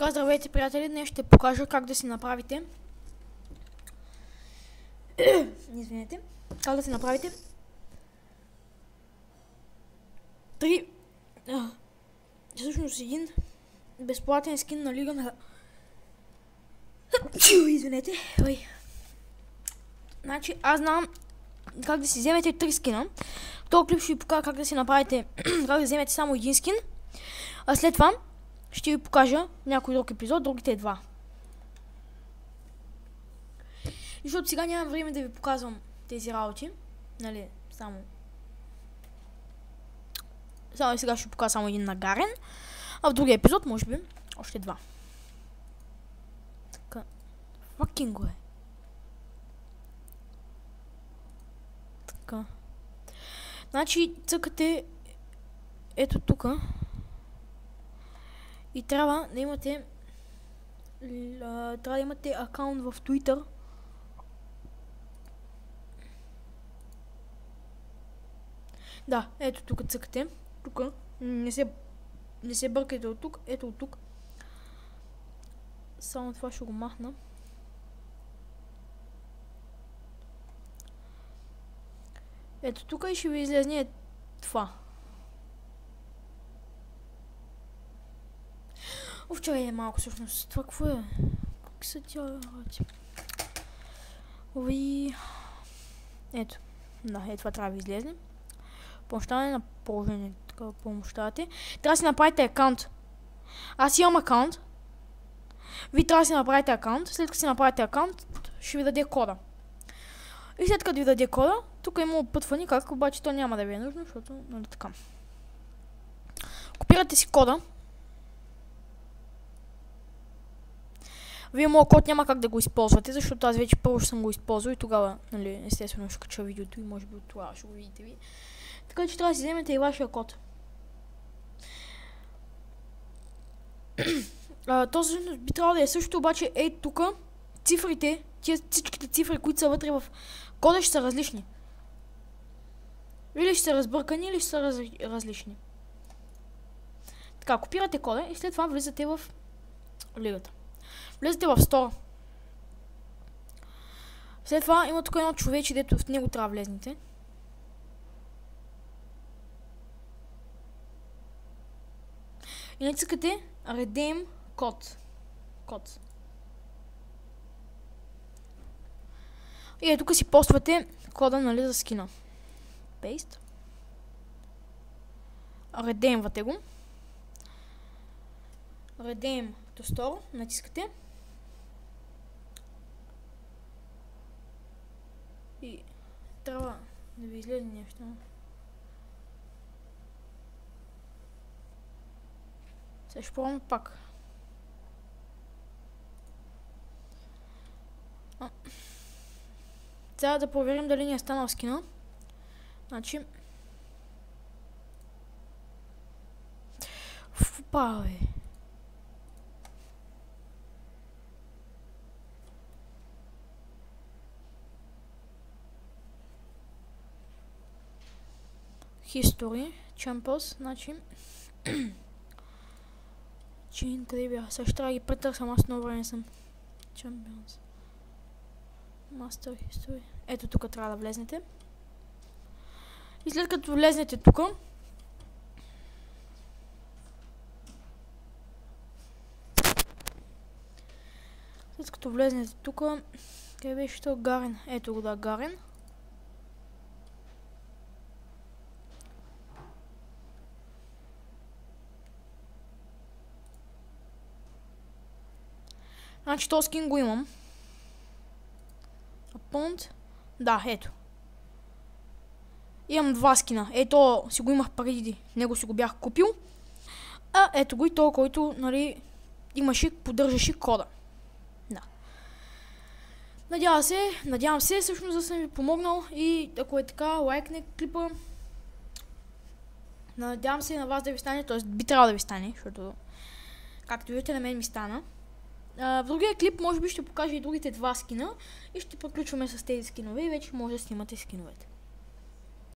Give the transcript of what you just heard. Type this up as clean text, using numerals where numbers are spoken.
Така, здравейте, приятели! Днес ще покажа как да си направите извинете, как да си направите всъщност един безплатен скин на Лига на извинете. Значи аз знам как да си вземете 3 скина. В този клип ще ви покажа как да си направите как да вземете само един скин, а след това ще ви покажа някой друг епизод, другите два. Защото сега нямам време да ви показвам тези работи. Нали, само сега ще покажа само един нагарен, а в другия епизод може би още два. Така. Факинг го е. Така. Значи цъкате ето тука. И трябва да имате акаунт в Twitter. Да, ето тук цъкате. Тук. Не се бъркайте от тук. Ето от тук. Само това ще го махна. Ето тук и ще ви излезне това. Вчера е малко всъщност. Това какво е? Как са тя работи? Ето. Да, ето това трябва да ви излезне. Помощаване на положение. Така помощавате. Трябва да си направите акаунт. Аз имам акаунт. Вие трябва да си направите акаунт. След като си направите акаунт, ще ви даде кода. И след като ви даде кода, тук има опътване, как обаче то няма да ви е нужно, защото нали така. Копирате си кода. Вие моят код няма как да го използвате, защото аз вече първо съм го използвал и тогава, нали, естествено ще кача видеото и може би от това ще го видите ви. Така че трябва да си вземете и вашия код. Този би трябвало да е също, обаче ей тук цифрите, всичките цифри, които са вътре в кода, ще са различни. Или ще са разбъркани, или ще са различни. Така, копирате кода и след това влизате в лигата. Влезете в стора. След това има тук едно човече, дето в него трябва да влезнете. И натискате Redeem код. И тук си поствате кода, нали, за скина. Paste. Редеймвате го. Redeem to store. Натискате. И трябва да ви излезе нещо. Сега ще пробваме пак. Сега да проверим дали ни е станал скина. Значи... Фупа, бе. History, Champions, значи... Чин, къде бях? Сега ще трябва да ги претърсам, аз много време съм. Champions. Master History. Ето тук трябва да влезнете. И след като влезнете тук, къде беше то Гарен? Ето го, да, Гарен. Значи този скин го имам. Апонт. Да, ето. Имам два скина. Ето си го имах преди. Него си го бях купил. А ето го и то, който, нали, поддържаше кода. Да. Надявам се, всъщност да съм ви помогнал и ако е така, лайкне клипа. Надявам се на вас да ви стане, т.е. би трябвало да ви стане, защото както виждате на мен ми стана. В другия клип може би ще покажа и другите два скина и ще приключваме с тези скинове и вече може да снимате скиновете.